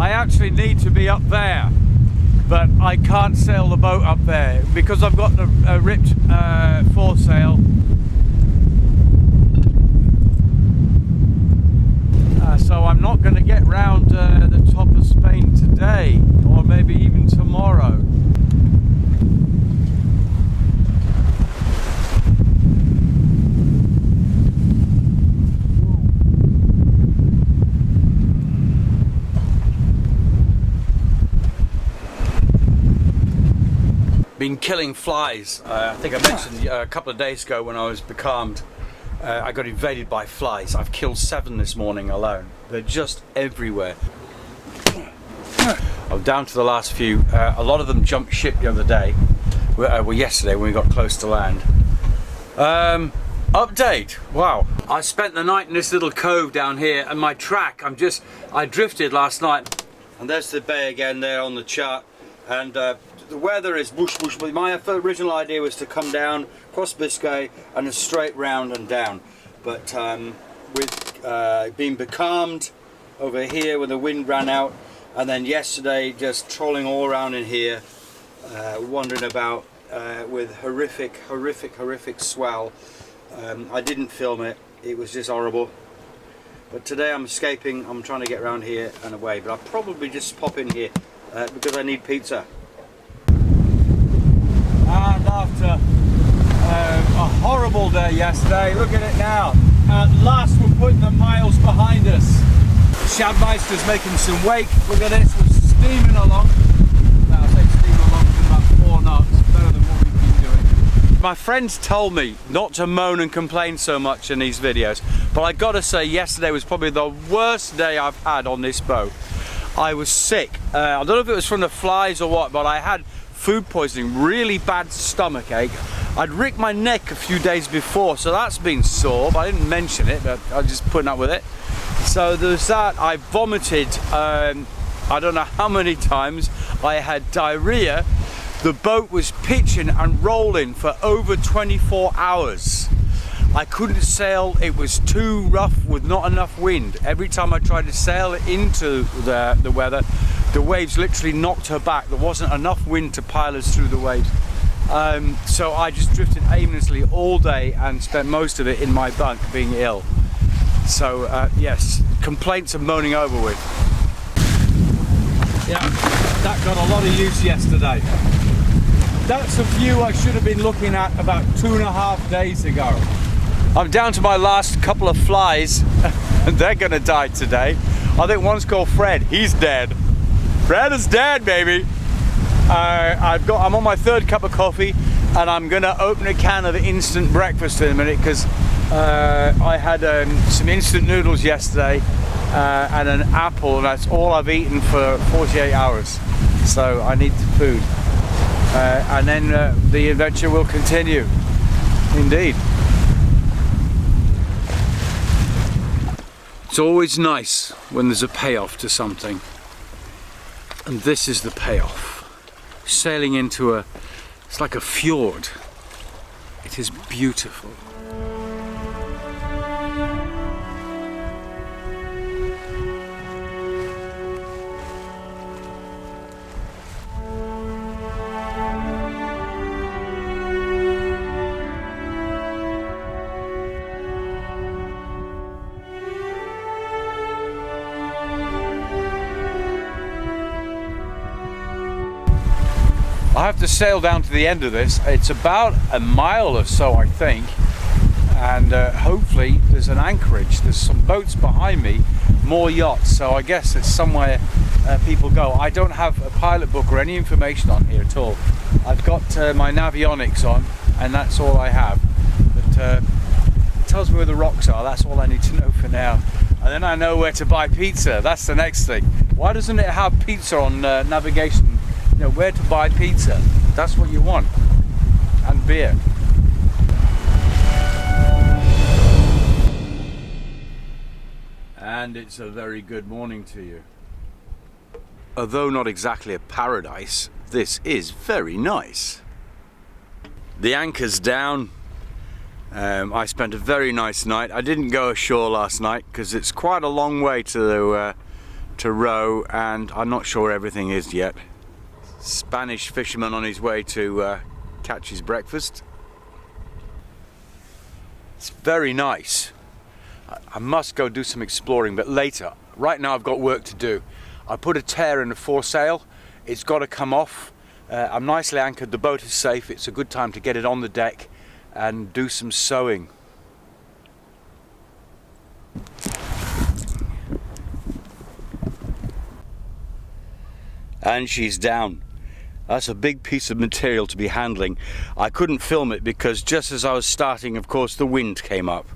I actually need to be up there, but I can't sail the boat up there because I've got the ripped foresail. So I'm not going to get round the top of Spain today, or maybe even tomorrow. Been killing flies. I think I mentioned a couple of days ago when I was becalmed, I got invaded by flies. I've killed 7 this morning alone. They're just everywhere. I'm down to the last few. A lot of them jumped ship the other day. Well, yesterday when we got close to land. Update. Wow. I spent the night in this little cove down here, and my track, I drifted last night. And there's the bay again there on the chart. And the weather is bush, but my original idea was to come down, cross Biscay, and a straight round and down. But with being becalmed over here when the wind ran out, and then yesterday just trolling all around in here, wandering about with horrific swell. I didn't film it, it was just horrible. But today I'm escaping, I'm trying to get around here and away, but I'll probably just pop in here because I need pizza. And after a horrible day yesterday, look at it now. At last we're putting the miles behind us. Shadmeister's making some wake. Look at this, we're steaming along. Now I say steaming along to about 4 knots, better than what we've been doing. My friends told me not to moan and complain so much in these videos, but I gotta say yesterday was probably the worst day I've had on this boat. I was sick. I don't know if it was from the flies or what, but I had food poisoning, really bad stomach ache. I'd ripped my neck a few days before, so that's been sore, but I didn't mention it, but I was just putting up with it. So there's that. I vomited, I don't know how many times. I had diarrhea. The boat was pitching and rolling for over 24 hours. I couldn't sail, it was too rough with not enough wind. Every time I tried to sail into the weather, the waves literally knocked her back. There wasn't enough wind to pile us through the waves. So I just drifted aimlessly all day and spent most of it in my bunk being ill. So yes, complaints are moaning over with. Yeah, that got a lot of use yesterday. That's a view I should have been looking at about 2.5 days ago. I'm down to my last couple of flies and they're gonna die today. I think one's called Fred, he's dead. Fred is dead, baby. I'm on my 3rd cup of coffee and I'm gonna open a can of instant breakfast in a minute because I had some instant noodles yesterday and an apple, and that's all I've eaten for 48 hours. So I need food. And then the adventure will continue. Indeed. It's always nice when there's a payoff to something. And this is the payoff. Sailing into it's like a fjord. It is beautiful. I have to sail down to the end of this. It's about a mile or so, I think, and hopefully there's an anchorage. There's some boats behind me, more yachts, so I guess it's somewhere people go. I don't have a pilot book or any information on here at all. I've got my navionics on, and that's all I have. But it tells me where the rocks are. That's all I need to know for now. And then I know where to buy pizza. That's the next thing. Why doesn't it have pizza on navigation? You know, where to buy pizza. That's what you want. And beer. And it's a very good morning to you. Although not exactly a paradise, this is very nice. The anchor's down. I spent a very nice night. I didn't go ashore last night because it's quite a long way to to row, and I'm not sure everything is yet. Spanish fisherman on his way to catch his breakfast. It's very nice. I must go do some exploring, but later. Right now I've got work to do. I put a tear in the foresail. It's got to come off. I'm nicely anchored, the boat is safe. It's a good time to get it on the deck and do some sewing. And she's down. That's a big piece of material to be handling. I couldn't film it because just as I was starting, of course, the wind came up,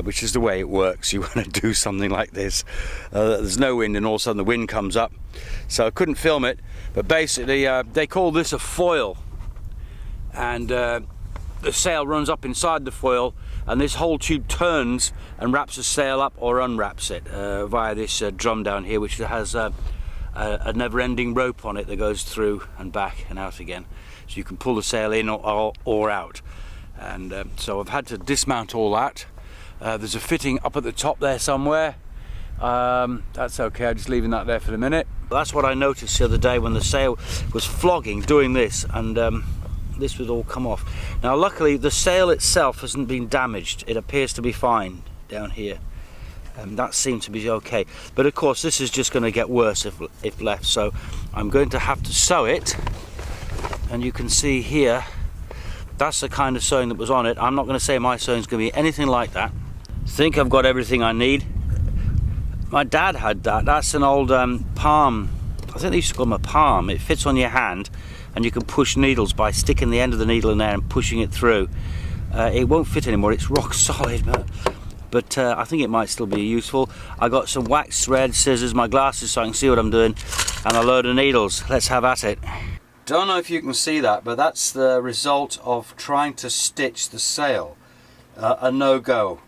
which is the way it works. You want to do something like this. There's no wind and all of a sudden the wind comes up. So I couldn't film it, but basically they call this a foil. And the sail runs up inside the foil, and this whole tube turns and wraps the sail up or unwraps it via this drum down here, which has a never-ending rope on it that goes through and back and out again, so you can pull the sail in or out. And so I've had to dismount all that. There's a fitting up at the top there somewhere. That's okay, I'm just leaving that there for the minute. That's what I noticed the other day when the sail was flogging doing this, and this would all come off. Now luckily the sail itself hasn't been damaged. It appears to be fine down here. That seemed to be okay, but of course this is just going to get worse if left, so I'm going to have to sew it. And you can see here, that's the kind of sewing that was on it. I'm not going to say my sewing is going to be anything like that. I think I've got everything I need. My dad had that. That's an old palm. I think they used to call them a palm. It fits on your hand and you can push needles by sticking the end of the needle in there and pushing it through. It won't fit anymore, it's rock solid, but I think it might still be useful. I got some wax thread, scissors, my glasses so I can see what I'm doing, and a load of needles. Let's have at it. Don't know if you can see that, but that's the result of trying to stitch the sail. A no-go.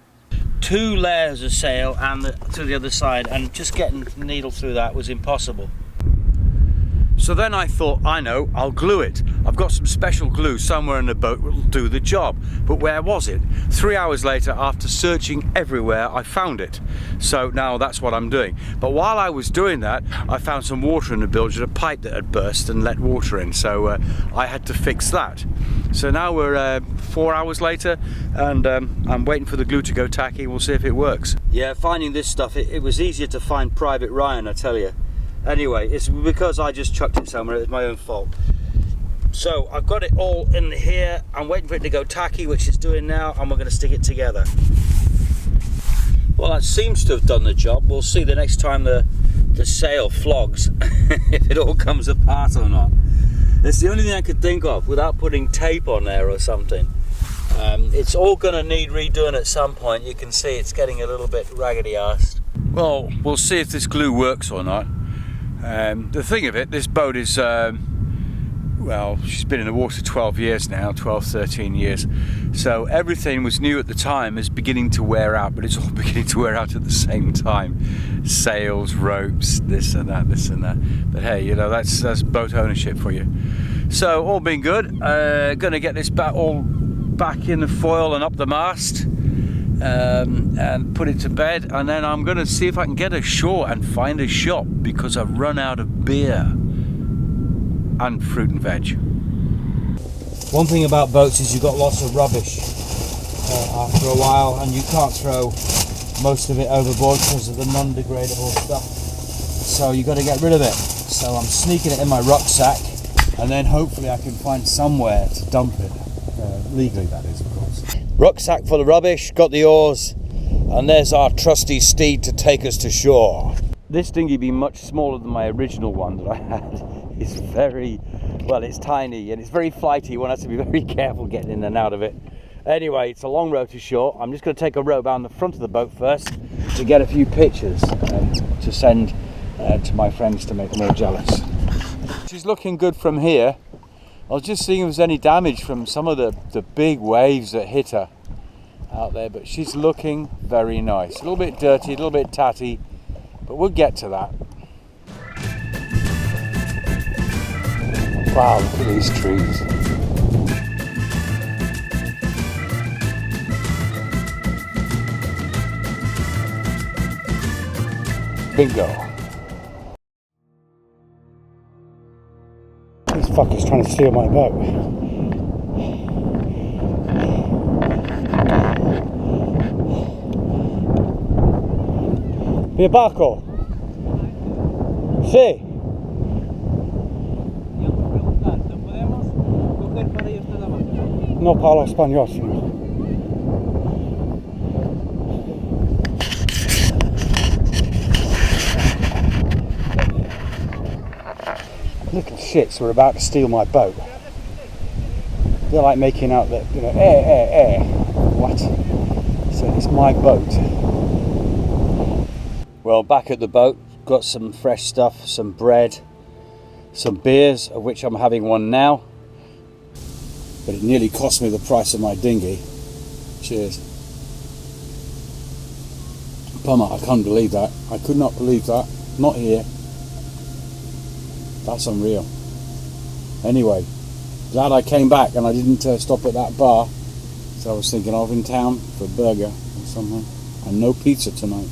2 layers of sail and to the other side, and just getting the needle through that was impossible. So then I thought, I know, I'll glue it. I've got some special glue somewhere in the boat that will do the job. But where was it? 3 hours later, after searching everywhere, I found it. So now that's what I'm doing. But while I was doing that, I found some water in the bilge, a pipe that had burst and let water in. So I had to fix that. So now we're 4 hours later, and I'm waiting for the glue to go tacky. We'll see if it works. Yeah, finding this stuff, it was easier to find Private Ryan, I tell you. Anyway, it's because I just chucked it somewhere. It's my own fault. So I've got it all in here. I'm waiting for it to go tacky, which it's doing now, and we're going to stick it together. Well, that seems to have done the job. We'll see the next time the sail flogs if it all comes apart or not. It's the only thing I could think of without putting tape on there or something. It's all going to need redoing at some point. You can see it's getting a little bit raggedy-arsed. Well, we'll see if this glue works or not. The thing of it, this boat is, well, she's been in the water 12 years now, 12, 13 years. So everything was new at the time is beginning to wear out, but it's all beginning to wear out at the same time. Sails, ropes, this and that, this and that. But hey, you know, that's boat ownership for you. So all being good, gonna get this all back in the foil and up the mast. And put it to bed, and then I'm going to see if I can get ashore and find a shop because I've run out of beer and fruit and veg. One thing about boats is you've got lots of rubbish after a while, and you can't throw most of it overboard because of the non-degradable stuff, so you've got to get rid of it. So I'm sneaking it in my rucksack, and then hopefully I can find somewhere to dump it, legally that is, of course. Rucksack full of rubbish, got the oars, and there's our trusty steed to take us to shore. This dinghy being much smaller than my original one that I had is very, well, it's tiny and it's very flighty. One has to be very careful getting in and out of it. Anyway, it's a long row to shore. I'm just going to take a row down the front of the boat first to get a few pictures to send to my friends to make them all jealous. She's looking good from here. I was just seeing if there's any damage from some of the big waves that hit her out there, but she's looking very nice. A little bit dirty, a little bit tatty, but we'll get to that. Wow, look at these trees. Bingo. fucker's trying to steal my boat. Mi barco. Sí. No parlo español, señor. Little shits were about to steal my boat. They're like making out that, you know, air. What? So it's my boat. Well, back at the boat, got some fresh stuff, some bread, some beers, of which I'm having one now. But it nearly cost me the price of my dinghy. Cheers. Bummer, I can't believe that. I could not believe that. Not here. That's unreal. Anyway, glad I came back and I didn't stop at that bar. So I was thinking of in town for a burger or something. And no pizza tonight.